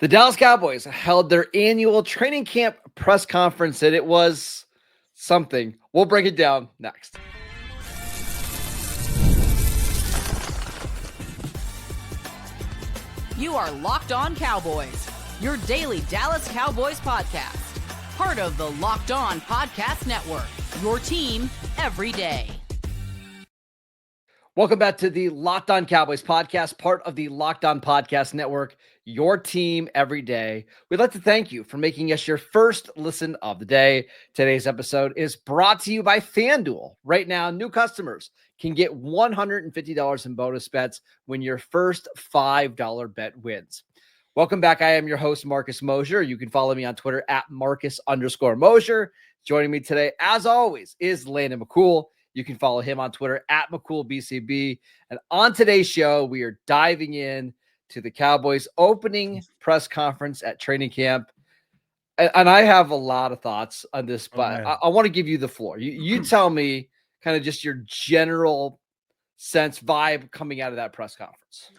The Dallas Cowboys held their annual training camp press conference, and it was something. We'll break it down next. You are Locked On Cowboys, your daily Dallas Cowboys podcast. Part of the Locked On Podcast Network, your team every day. Welcome back to the Locked On Cowboys podcast, part of the Locked On Podcast Network, your team every day. We'd like to thank you for making us your first listen of the day. Today's episode is brought to you by FanDuel. Right now, new customers can get $150 in bonus bets when your first $5 bet wins. Welcome back. I am your host, Marcus Mosher. You can follow me on Twitter at Marcus_Mosher. Joining me today, as always, is Landon McCool. You can follow him on Twitter at McCoolBCB. And on today's show, we are diving in to the Cowboys opening press conference at training camp. And I have a lot of thoughts on this, but I want to give you the floor. You tell me kind of just your general sense vibe coming out of that press conference.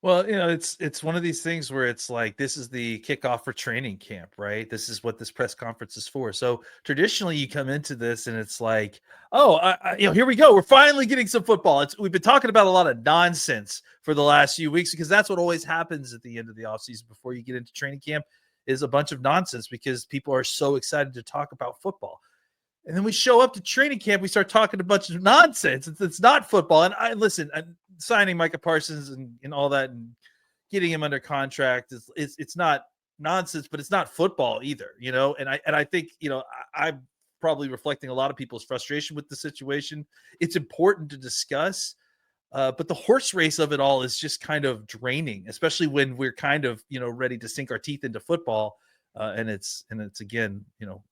Well, it's one of these things where it's like, this is the kickoff for training camp, right? This is what this press conference is for. So traditionally you come into this and it's like, here we go. We're finally getting some football. We've been talking about a lot of nonsense for the last few weeks because that's what always happens at the end of the offseason before you get into training camp is a bunch of nonsense because people are so excited to talk about football. And then we show up to training camp, we start talking a bunch of nonsense. It's not football. And I'm signing Micah Parsons and all that and getting him under contract. It's not nonsense, but it's not football either, And I think, I'm probably reflecting a lot of people's frustration with the situation. It's important to discuss, but the horse race of it all is just kind of draining, especially when we're kind of, ready to sink our teeth into football. And it's again,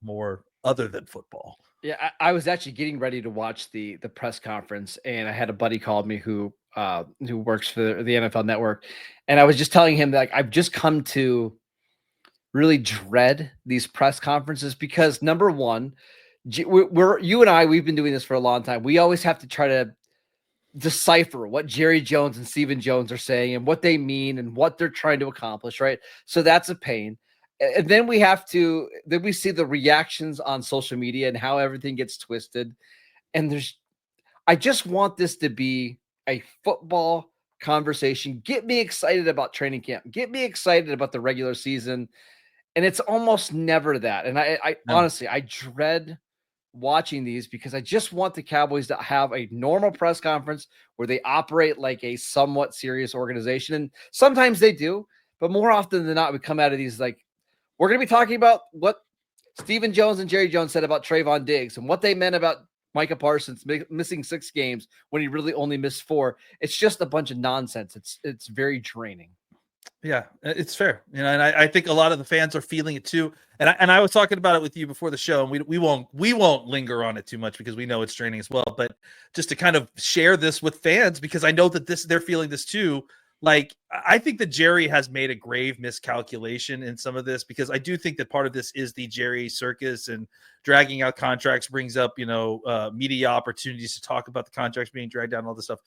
more other than football. Yeah, I was actually getting ready to watch the press conference, and I had a buddy call me who works for the NFL Network, and I was just telling him that I've just come to really dread these press conferences because number one, we've been doing this for a long time. We always have to try to decipher what Jerry Jones and Stephen Jones are saying and what they mean and what they're trying to accomplish, right? So that's a pain. And then we see the reactions on social media and how everything gets twisted. And I just want this to be a football conversation. Get me excited about training camp. Get me excited about the regular season. And it's almost never that. And honestly, I dread watching these because I just want the Cowboys to have a normal press conference where they operate like a somewhat serious organization. And sometimes they do, but more often than not, we come out of these like, we're going to be talking about what Stephen Jones and Jerry Jones said about Trevon Diggs and what they meant about Micah Parsons missing 6 games when he really only missed 4. It's just a bunch of nonsense. It's very draining. Yeah, it's fair. And I think a lot of the fans are feeling it too. And I was talking about it with you before the show, and we won't linger on it too much because we know it's draining as well. But just to kind of share this with fans, because I know that they're feeling this too. Like, I think that Jerry has made a grave miscalculation in some of this because I do think that part of this is the Jerry circus and dragging out contracts brings up, media opportunities to talk about the contracts being dragged down and all this stuff.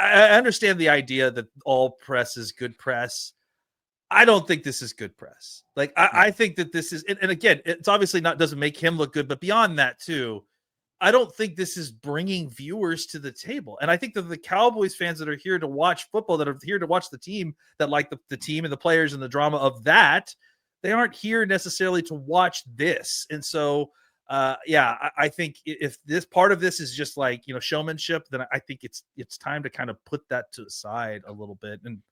I understand the idea that all press is good press. I don't think this is good press. Like, I think that this is, and again, it's obviously doesn't make him look good, but beyond that too, I don't think this is bringing viewers to the table. And I think that the Cowboys fans that are here to watch football, that are here to watch the team, that like the team and the players and the drama of that, they aren't here necessarily to watch this. And so, I think if this part of this is just like, showmanship, then I think it's time to kind of put that to the side a little bit. And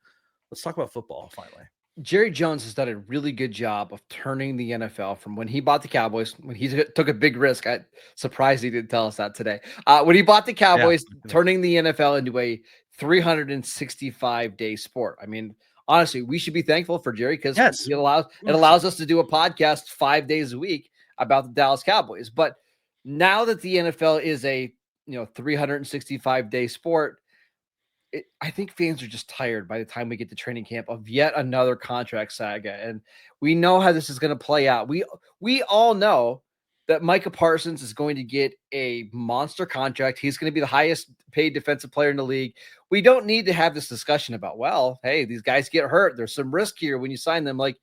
let's talk about football finally. Jerry Jones has done a really good job of turning the NFL from when he bought the Cowboys, when he took a big risk. I'm surprised he didn't tell us that today. When he bought the Cowboys, turning the NFL into a 365-day sport. I mean, honestly, we should be thankful for Jerry because it allows us to do a podcast 5 days a week about the Dallas Cowboys. But now that the NFL is a 365-day sport, I think fans are just tired by the time we get to training camp of yet another contract saga. And we know how this is going to play out. We all know that Micah Parsons is going to get a monster contract. He's going to be the highest paid defensive player in the league. We don't need to have this discussion about, well, hey, these guys get hurt. There's some risk here when you sign them. Like,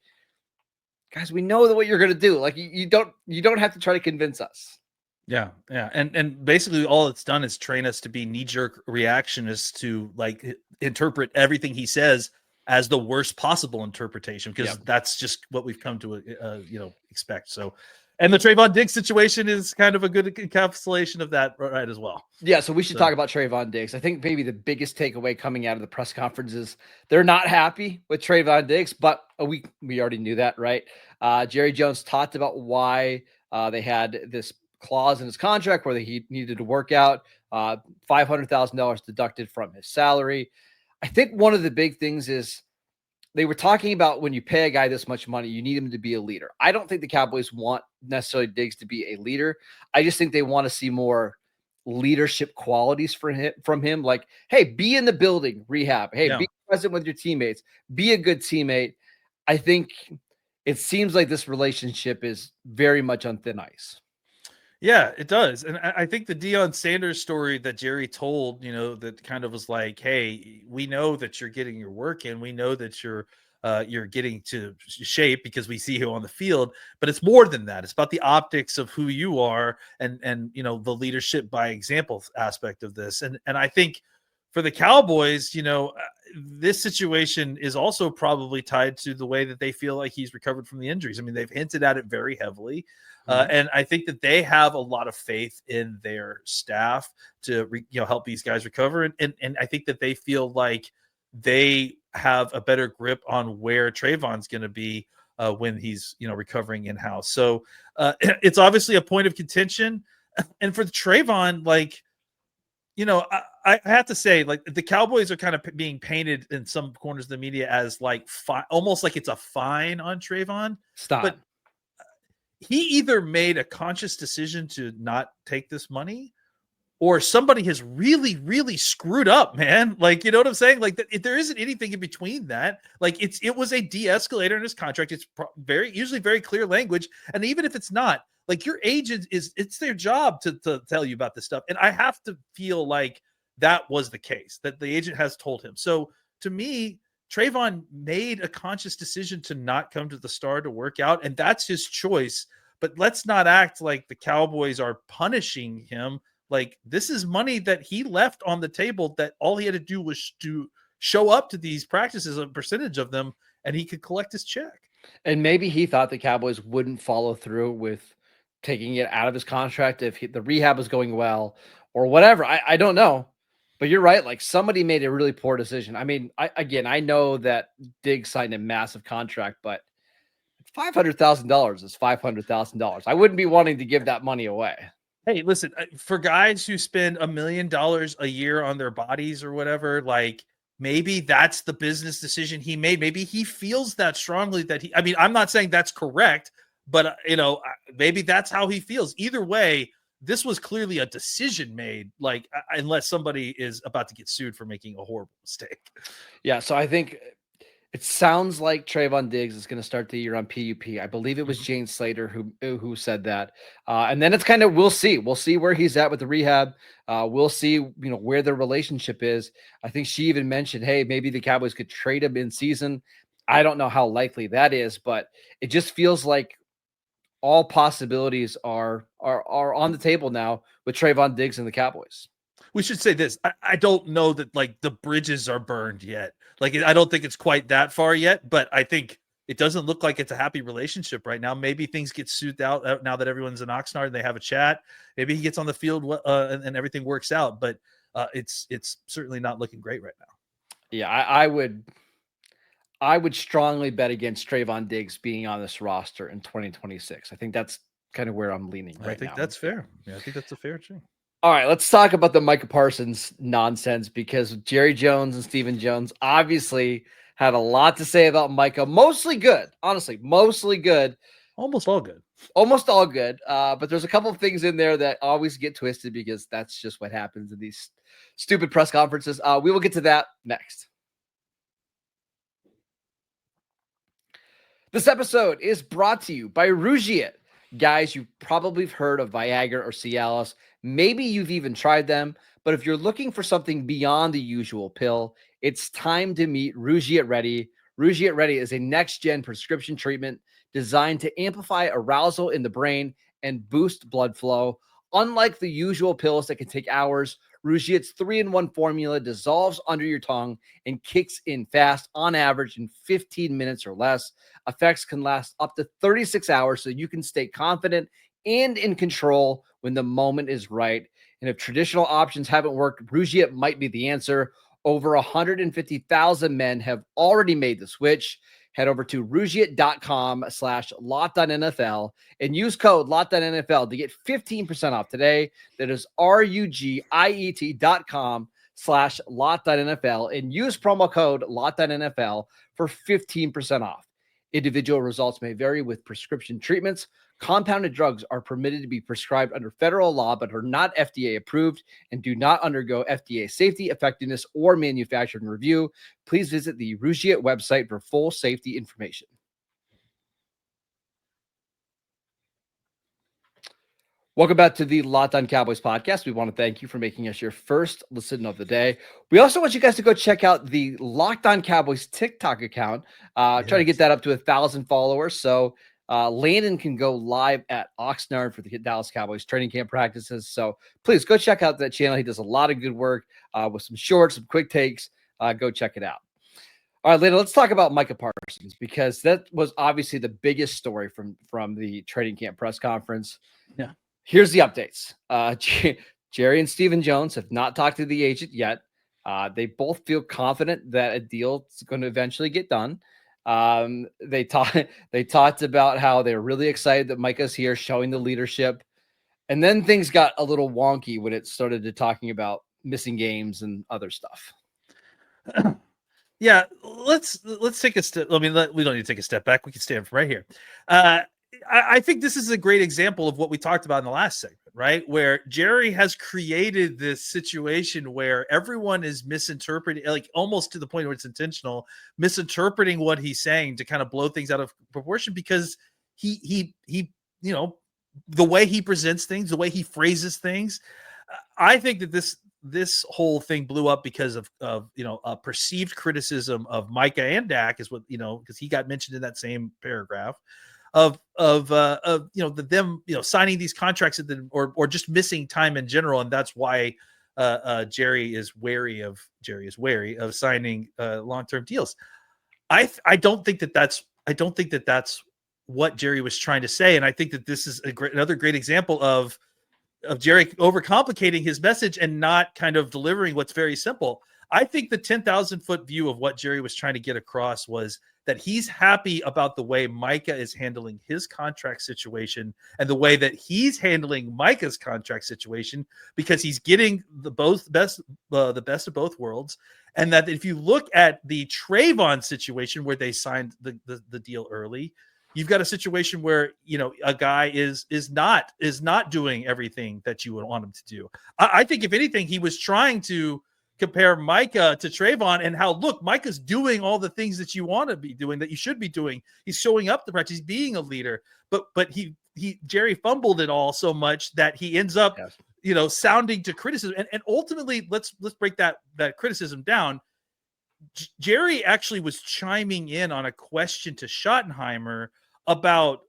guys, we know what you're going to do. Like, you don't have to try to convince us. Yeah. And basically all it's done is train us to be knee-jerk reactionists to like interpret everything he says as the worst possible interpretation, because that's just what we've come to expect. So, and the Trevon Diggs situation is kind of a good encapsulation of that, right, as well. Yeah, so we should talk about Trevon Diggs. I think maybe the biggest takeaway coming out of the press conference is they're not happy with Trevon Diggs, but we already knew that, right? Jerry Jones talked about why they had this clause in his contract where he needed to work out $500,000 deducted from his salary. I think one of the big things is they were talking about when you pay a guy this much money, you need him to be a leader. I don't think the Cowboys want necessarily Diggs to be a leader. I just think they want to see more leadership qualities from him. Like, hey, be in the building, rehab. Hey, be present with your teammates. Be a good teammate. I think it seems like this relationship is very much on thin ice. Yeah, it does. And I think the Deion Sanders story that Jerry told, that kind of was like, hey, we know that you're getting your work in. We know that you're getting to shape because we see you on the field, but it's more than that. It's about the optics of who you are and the leadership by example aspect of this. And I think for the Cowboys, this situation is also probably tied to the way that they feel like he's recovered from the injuries. I mean, they've hinted at it very heavily. And I think that they have a lot of faith in their staff to help these guys recover. And I think that they feel like they have a better grip on where Trevon's going to be when he's recovering in-house. So it's obviously a point of contention. And for Trevon, like, I have to say, like, the Cowboys are kind of being painted in some corners of the media as like almost like it's a fine on Trevon. Stop. But he either made a conscious decision to not take this money, or somebody has really, really screwed up, man. Like, you know what I'm saying? Like, there isn't anything in between that. Like, it was a de-escalator in his contract. It's usually very clear language. And even if it's not, like, your agent it's their job to tell you about this stuff. And I have to feel like that was the case, that the agent has told him. So to me, Trevon made a conscious decision to not come to the Star to work out, and that's his choice. But let's not act like the Cowboys are punishing him. Like, this is money that he left on the table that all he had to do was to show up to these practices, a percentage of them, and he could collect his check. And maybe he thought the Cowboys wouldn't follow through with taking it out of his contract if the rehab was going well or whatever. I don't know. But you're right. Like, somebody made a really poor decision. I mean, I know that Diggs signed a massive contract, but $500,000 is $500,000. I wouldn't be wanting to give that money away. Hey, listen, for guys who spend $1 million a year on their bodies or whatever, like, maybe that's the business decision he made. Maybe he feels that strongly that I'm not saying that's correct, but maybe that's how he feels. Either way, this was clearly a decision made, like, unless somebody is about to get sued for making a horrible mistake. Yeah, so I think it sounds like Trevon Diggs is going to start the year on PUP. I believe it was Jane Slater who said that. And then it's kind of, we'll see where he's at with the rehab. We'll see, where their relationship is. I think she even mentioned, hey, maybe the Cowboys could trade him in season. I don't know how likely that is, but it just feels like all possibilities are on the table now with Trevon Diggs and the Cowboys. We should say this. I don't know that, like, the bridges are burned yet. Like, I don't think it's quite that far yet, but I think it doesn't look like it's a happy relationship right now. Maybe things get soothed out now that everyone's in Oxnard and they have a chat. Maybe he gets on the field and everything works out, but it's certainly not looking great right now. Yeah, I would strongly bet against Trevon Diggs being on this roster in 2026. I think that's kind of where I'm leaning right now. I think that's fair. Yeah, I think that's a fair thing. All right, let's talk about the Micah Parsons nonsense, because Jerry Jones and Stephen Jones obviously had a lot to say about Micah. Mostly good, honestly, mostly good. Almost all good. Almost all good. But there's a couple of things in there that always get twisted because that's just what happens in these stupid press conferences. We will get to that next. This episode is brought to you by Rougiet. Guys, you probably have heard of Viagra or Cialis. Maybe you've even tried them, but if you're looking for something beyond the usual pill, it's time to meet Rougiet Ready. Rougiet Ready is a next-gen prescription treatment designed to amplify arousal in the brain and boost blood flow. Unlike the usual pills that can take hours, Rougiet's 3-in-1 formula dissolves under your tongue and kicks in fast, on average in 15 minutes or less. Effects can last up to 36 hours, so you can stay confident and in control when the moment is right. And if traditional options haven't worked, Rougiet might be the answer. Over 150,000 men have already made the switch. Head over to Rougiet.com/LockedOnNFL and use code LockedOnNFL to get 15% off today. That is RUGIET.com/LockedOnNFL and use promo code LockedOnNFL for 15% off. Individual results may vary with prescription treatments. Compounded drugs are permitted to be prescribed under federal law, but are not FDA approved and do not undergo FDA safety, effectiveness, or manufacturing review. Please visit the Rougiet website for full safety information. Welcome back to the Locked On Cowboys podcast. We want to thank you for making us your first listen of the day. We also want you guys to go check out the Locked On Cowboys TikTok account. Trying to get that up to 1,000 followers. So Landon can go live at Oxnard for the Dallas Cowboys training camp practices. So please go check out that channel. He does a lot of good work with some shorts, some quick takes. Go check it out. All right, Landon, let's talk about Micah Parsons, because that was obviously the biggest story from the training camp press conference. Yeah. Here's the updates. Jerry and Stephen Jones have not talked to the agent yet. They both feel confident that a deal is going to eventually get done. They talked about how they're really excited that Micah's here, showing the leadership. And then things got a little wonky when it started to talking about missing games and other stuff. Yeah, let's take a step. I mean, we don't need to take a step back. We can stand from right here. I think this is a great example of what we talked about in the last segment, right? Where Jerry has created this situation where everyone is misinterpreting, like almost to the point where it's intentional, misinterpreting what he's saying to kind of blow things out of proportion, because he you know, the way he presents things, the way he phrases things. I think that this whole thing blew up because of a perceived criticism of Micah and Dak, is what, because he got mentioned in that same paragraph of them signing these contracts or just missing time in general, and that's why Jerry is wary of signing long-term deals. I don't think that that's what Jerry was trying to say, and I think that this is another great example of Jerry overcomplicating his message and not kind of delivering what's very simple. I think the 10,000-foot view of what Jerry was trying to get across was that he's happy about the way Micah is handling his contract situation and the way that he's handling Micah's contract situation, because he's getting the best of both worlds. And that if you look at the Trevon situation where they signed the deal early, you've got a situation where, a guy is not doing everything that you would want him to do. I think if anything, he was trying to compare Micah to Trevon and how, look, Micah's doing all the things that you want to be doing, that you should be doing. He's showing up to practice, he's being a leader, but Jerry fumbled it all so much that he ends up, sounding to criticism. And ultimately, let's break that criticism down. Jerry actually was chiming in on a question to Schottenheimer about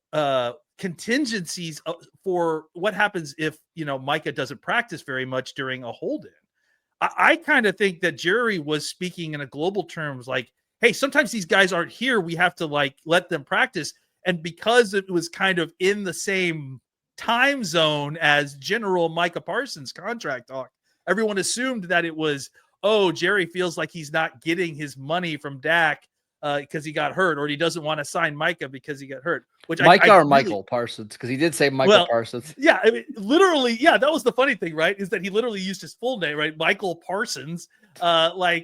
contingencies for what happens if, Micah doesn't practice very much during a hold-in. I kind of think that Jerry was speaking in a global terms, like, hey, sometimes these guys aren't here. We have to let them practice. And because it was kind of in the same time zone as General Micah Parsons' contract talk, everyone assumed that it was, oh, Jerry feels like he's not getting his money from Dak because he got hurt, or he doesn't want to sign Micah because he got hurt. Which Micah or really, Michael Parsons, because he did say Michael Parsons. Yeah, I mean, literally, yeah, that was the funny thing, right? Is that he literally used his full name, right? Michael Parsons, a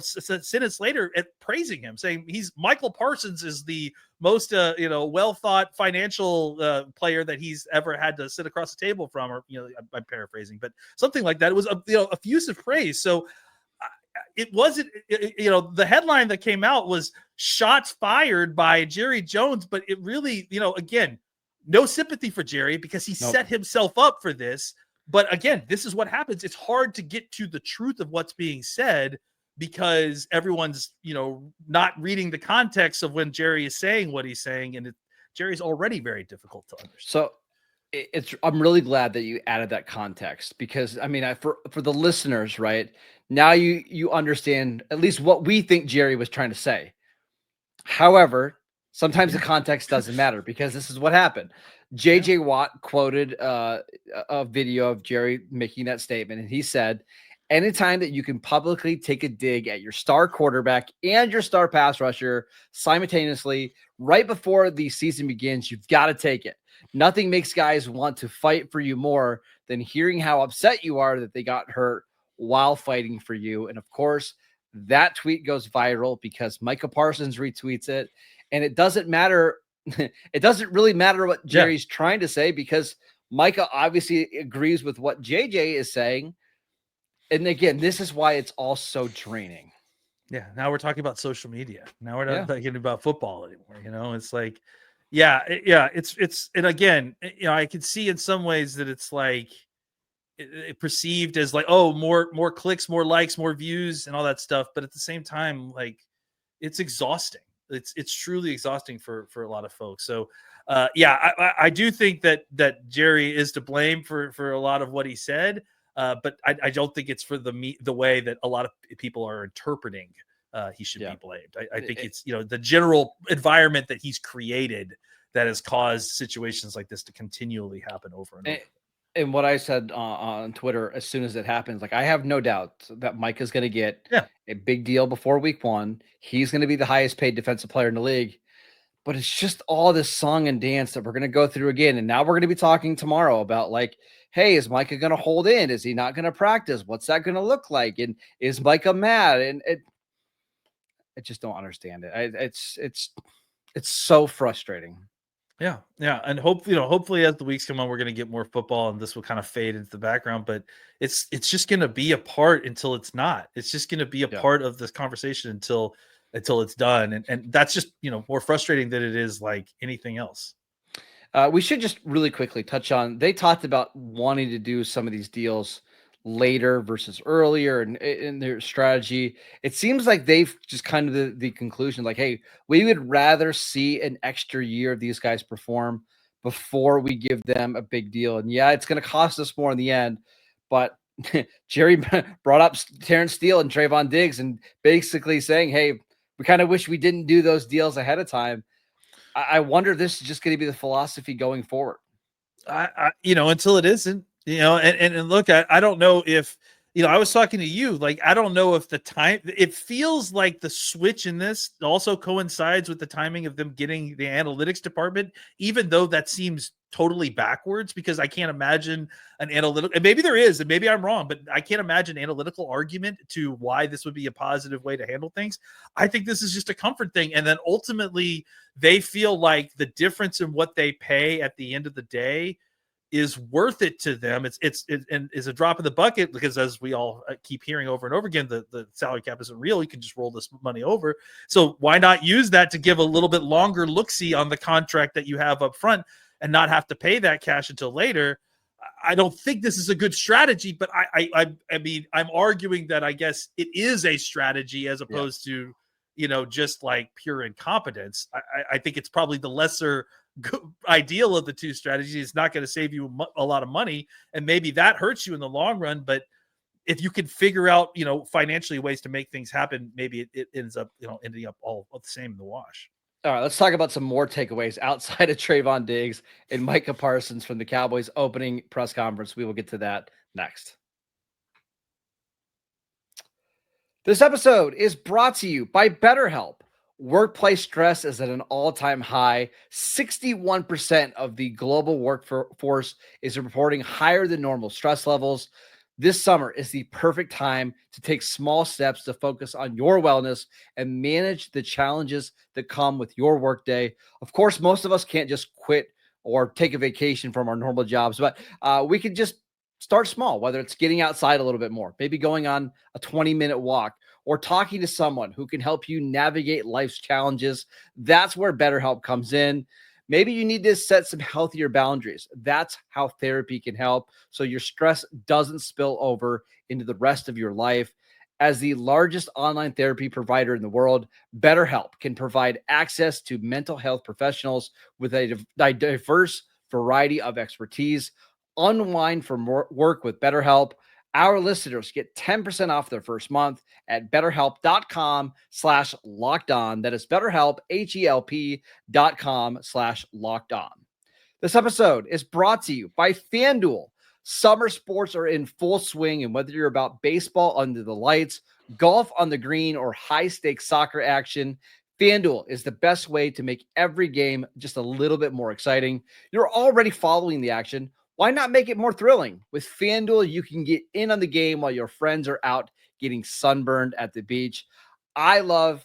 sentence later, praising him, saying Michael Parsons is the most well thought financial player that he's ever had to sit across the table from, or I'm paraphrasing, but something like that. It was a effusive praise. So it wasn't, the headline that came out was shots fired by Jerry Jones, but it really, again, no sympathy for Jerry because he set himself up for this. But again, this is what happens. It's hard to get to the truth of what's being said because everyone's, not reading the context of when Jerry is saying what he's saying. And Jerry's already very difficult to understand. So I'm really glad that you added that context because for the listeners, right now, you understand at least what we think Jerry was trying to say. However, sometimes the context doesn't matter because this is what happened. JJ Watt quoted a video of Jerry making that statement, and he said, anytime that you can publicly take a dig at your star quarterback and your star pass rusher simultaneously right before the season begins, you've got to take it. Nothing makes guys want to fight for you more than hearing how upset you are that they got hurt while fighting for you. And of course, that tweet goes viral because Micah Parsons retweets it. And it doesn't matter. It doesn't really matter what Jerry's trying to say because Micah obviously agrees with what JJ is saying. And again, this is why it's all so draining. Yeah. Now we're talking about social media. Now we're not talking about football anymore. It's like, it's, and again, I can see in some ways that it's like it perceived as like, oh, more clicks, more likes, more views and all that stuff. But at the same time, like it's exhausting. It's truly exhausting for a lot of folks. So, I do think that Jerry is to blame for a lot of what he said. But I don't think it's for the way that a lot of people are interpreting he should be blamed. I think it's, the general environment that he's created that has caused situations like this to continually happen over and over. And what I said on Twitter, as soon as it happens, like I have no doubt that Mike is going to get a big deal before week 1. He's going to be the highest paid defensive player in the league. But it's just all this song and dance that we're going to go through again. And now we're going to be talking tomorrow about like, hey, is Micah going to hold in? Is he not going to practice? What's that going to look like? And is Micah mad? And I just don't understand it. It's so frustrating. Yeah. And hopefully as the weeks come on, we're going to get more football and this will kind of fade into the background, but it's just going to be a part until it's not. It's just going to be a part of this conversation until it's done. And that's just, more frustrating than it is like anything else. We should just really quickly touch on, they talked about wanting to do some of these deals later versus earlier and in their strategy. It seems like they've just kind of the conclusion, like, hey, we would rather see an extra year of these guys perform before we give them a big deal. And it's going to cost us more in the end, but Jerry brought up Terrence Steele and Trevon Diggs and basically saying, hey, we kind of wish we didn't do those deals ahead of time. I wonder if this is just going to be the philosophy going forward. Until it isn't, and look, I don't know if, I was talking to you, like, I don't know if the time, it feels like the switch in this also coincides with the timing of them getting the analytics department, even though that seems totally backwards because I can't imagine an analytical, and maybe there is, and maybe I'm wrong, but I can't imagine analytical argument to why this would be a positive way to handle things. I think this is just a comfort thing. And then ultimately they feel like the difference in what they pay at the end of the day is worth it to them. It's is a drop in the bucket because, as we all keep hearing over and over again, the salary cap isn't real. You can just roll this money over. So why not use that to give a little bit longer look-see on the contract that you have up front and not have to pay that cash until later? I don't think this is a good strategy, but I mean, I'm arguing that I guess it is a strategy as opposed to, just like pure incompetence. I think it's probably the lesser ideal of the two strategies. It's not going to save you a lot of money, and maybe that hurts you in the long run. But if you can figure out, financially ways to make things happen, maybe it ends up, ending up all the same in the wash. All right, let's talk about some more takeaways outside of Trevon Diggs and Micah Parsons from the Cowboys opening press conference. We will get to that next. This episode is brought to you by BetterHelp. Workplace stress is at an all-time high. 61% of the global workforce is reporting higher than normal stress levels. This summer is the perfect time to take small steps to focus on your wellness and manage the challenges that come with your workday. Of course, most of us can't just quit or take a vacation from our normal jobs, but we can just start small, whether it's getting outside a little bit more, maybe going on a 20-minute walk, or talking to someone who can help you navigate life's challenges, that's where BetterHelp comes in. Maybe you need to set some healthier boundaries. That's how therapy can help so your stress doesn't spill over into the rest of your life. As the largest online therapy provider in the world, BetterHelp can provide access to mental health professionals with a diverse variety of expertise. Unwind from work with BetterHelp. Our listeners get 10% off their first month at betterhelp.com/lockedon. That is BetterHelp, HELP.com/lockedon. This episode is brought to you by FanDuel. Summer sports are in full swing, and whether you're about baseball under the lights, golf on the green, or high-stakes soccer action, FanDuel is the best way to make every game just a little bit more exciting. You're already following the action. Why not make it more thrilling? With FanDuel, you can get in on the game while your friends are out getting sunburned at the beach. I love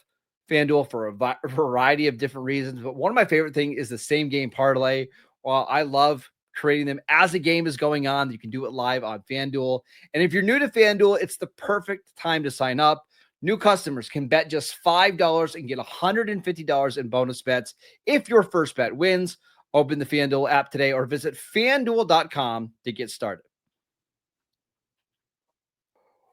FanDuel for a variety of different reasons, but one of my favorite things is the same game parlay. While I love creating them as the game is going on, you can do it live on FanDuel. And if you're new to FanDuel, it's the perfect time to sign up. New customers can bet just $5 and get $150 in bonus bets if your first bet wins. Open the FanDuel app today or visit FanDuel.com to get started.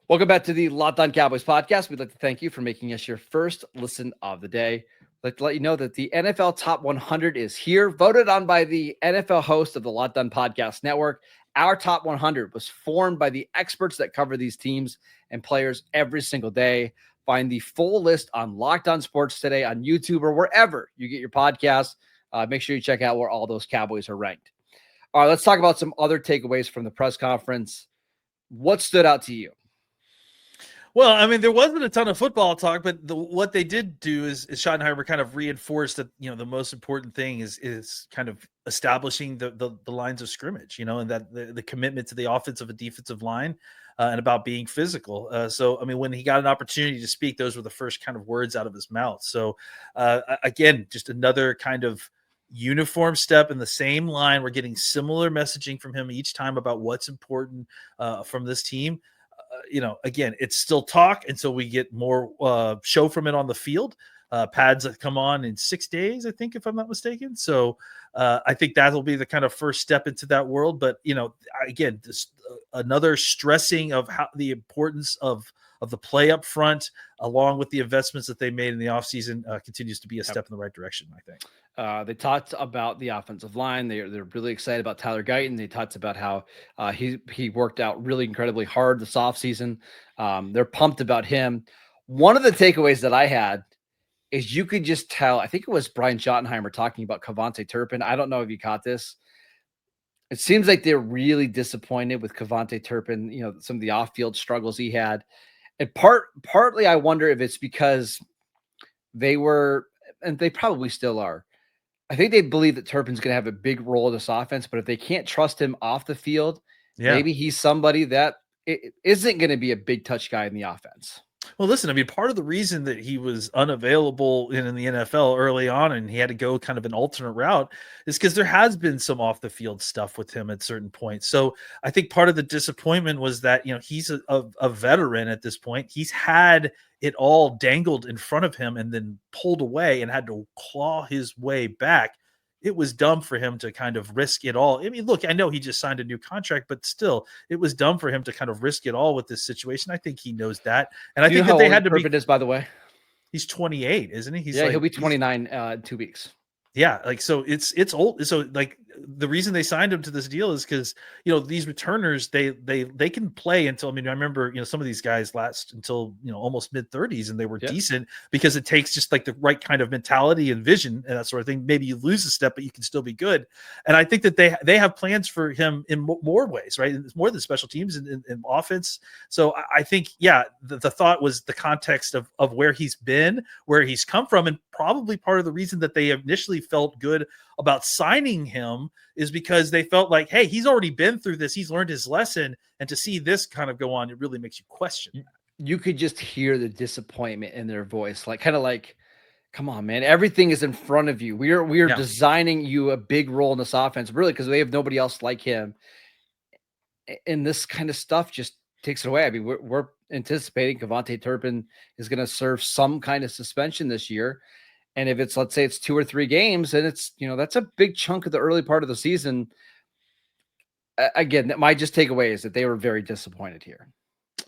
Welcome back to the Locked On Cowboys podcast. We'd like to thank you for making us your first listen of the day. I'd like to let you know that the NFL Top 100 is here, voted on by the NFL host of the Locked On Podcast Network. Our Top 100 was formed by the experts that cover these teams and players every single day. Find the full list on Locked On Sports today on YouTube or wherever you get your podcasts. Make sure you check out where all those Cowboys are ranked. All right, let's talk about some other takeaways from the press conference. What stood out to you? Well, I mean, there wasn't a ton of football talk, but what they did do is Schottenheimer kind of reinforced that, the most important thing is kind of establishing the lines of scrimmage, and that the commitment to the offensive and defensive line and about being physical. So, I mean, when he got an opportunity to speak, those were the first kind of words out of his mouth. So, again, just another kind of uniform step in the same line. We're getting similar messaging from him each time about what's important from this team. Again, it's still talk until we get more show from it on the field. Pads that come on in 6 days, I think, if I'm not mistaken. So I think that'll be the kind of first step into that world. But, again, this another stressing of how the importance of the play up front, along with the investments that they made in the offseason, continues to be a step in the right direction, I think. They talked about the offensive line. They're really excited about Tyler Guyton. They talked about how he worked out really incredibly hard this offseason. They're pumped about him. One of the takeaways that I had is you could just tell, I think it was Brian Schottenheimer talking about KaVontae Turpin. I don't know if you caught this. It seems like they're really disappointed with KaVontae Turpin, some of the off-field struggles he had. And partly I wonder if it's because they were, and they probably still are, I think they believe that Turpin's going to have a big role in this offense, but if they can't trust him off the field, maybe he's somebody that isn't going to be a big touch guy in the offense. Well, listen, I mean, part of the reason that he was unavailable in the NFL early on and he had to go kind of an alternate route is because there has been some off the field stuff with him at certain points. So I think part of the disappointment was that, he's a veteran at this point. He's had it all dangled in front of him and then pulled away and had to claw his way back. It was dumb for him to kind of risk it all. I mean, look, I know he just signed a new contract, but still, it was dumb for him to kind of risk it all with this situation. I think he knows that. And I think that they had to be. Is, by the way, he's 28, isn't he? He'll be 29 in 2 weeks. Yeah, like, so it's old. So like the reason they signed him to this deal is because these returners they can play until, I mean, I remember some of these guys last until almost mid-30s and they were decent because it takes just like the right kind of mentality and vision and that sort of thing. Maybe you lose a step, but you can still be good. And I think that they have plans for him in more ways, right? It's more than special teams and offense. So I think the thought was the context of where he's been, where he's come from, and probably part of the reason that they initially felt good about signing him is because they felt like, hey, he's already been through this. He's learned his lesson. And to see this kind of go on, it really makes you question that. You could just hear the disappointment in their voice, like kind of like, come on, man, everything is in front of you. We are designing you a big role in this offense, really, because they have nobody else like him. And this kind of stuff just takes it away. I mean, we're anticipating KaVontae Turpin is going to serve some kind of suspension this year. And if it's, let's say it's 2 or 3 games, and it's, that's a big chunk of the early part of the season. Again, my just takeaway is that they were very disappointed here.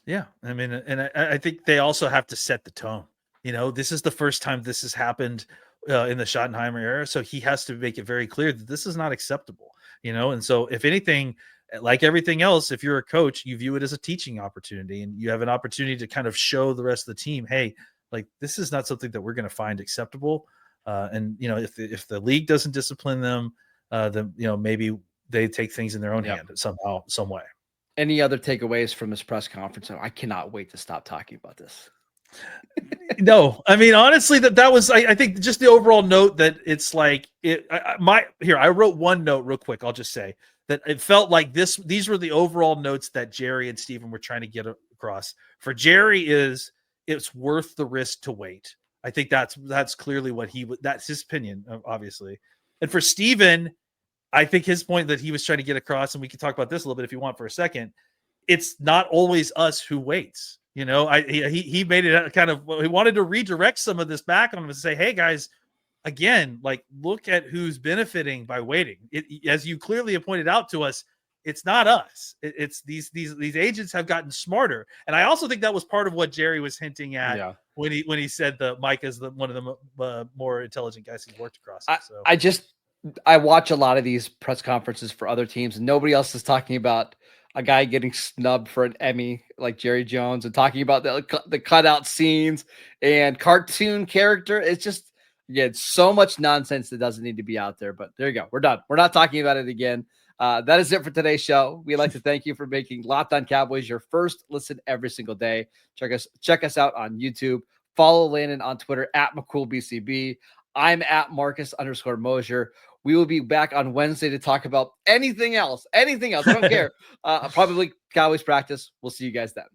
Yeah. I mean, and I think they also have to set the tone. This is the first time this has happened in the Schottenheimer era. So he has to make it very clear that this is not acceptable, and so if anything, like everything else, if you're a coach, you view it as a teaching opportunity, and you have an opportunity to kind of show the rest of the team, hey, like, this is not something that we're going to find acceptable. And, if the league doesn't discipline them, then, maybe they take things in their own hand somehow, some way. Any other takeaways from this press conference? I cannot wait to stop talking about this. No, I mean, honestly, that was, I think just the overall note that it's like I wrote one note real quick. I'll just say that it felt like these were the overall notes that Jerry and Steven were trying to get across. For Jerry it's worth the risk to wait. I think that's clearly that's his opinion, obviously. And for Steven, I think his point that he was trying to get across, and we can talk about this a little bit if you want for a second, it's not always us who waits. He made it kind of, he wanted to redirect some of this back on him and say, hey guys, again, like, look at who's benefiting by waiting. As you clearly have pointed out to us, it's not us. It's these agents have gotten smarter. And I also think that was part of what Jerry was hinting at when he said that Micah is one of the more intelligent guys he's worked across. I watch a lot of these press conferences for other teams, and nobody else is talking about a guy getting snubbed for an Emmy like Jerry Jones, and talking about the cutout scenes and cartoon character. It's just, so much nonsense that doesn't need to be out there. But there you go. We're done. We're not talking about it again. That is it for today's show. We'd like to thank you for making Locked On Cowboys your first listen every single day. Check us out on YouTube. Follow Landon on Twitter at McCoolBCB. I'm at Marcus_Mosher. We will be back on Wednesday to talk about anything else. I don't care. Probably Cowboys practice. We'll see you guys then.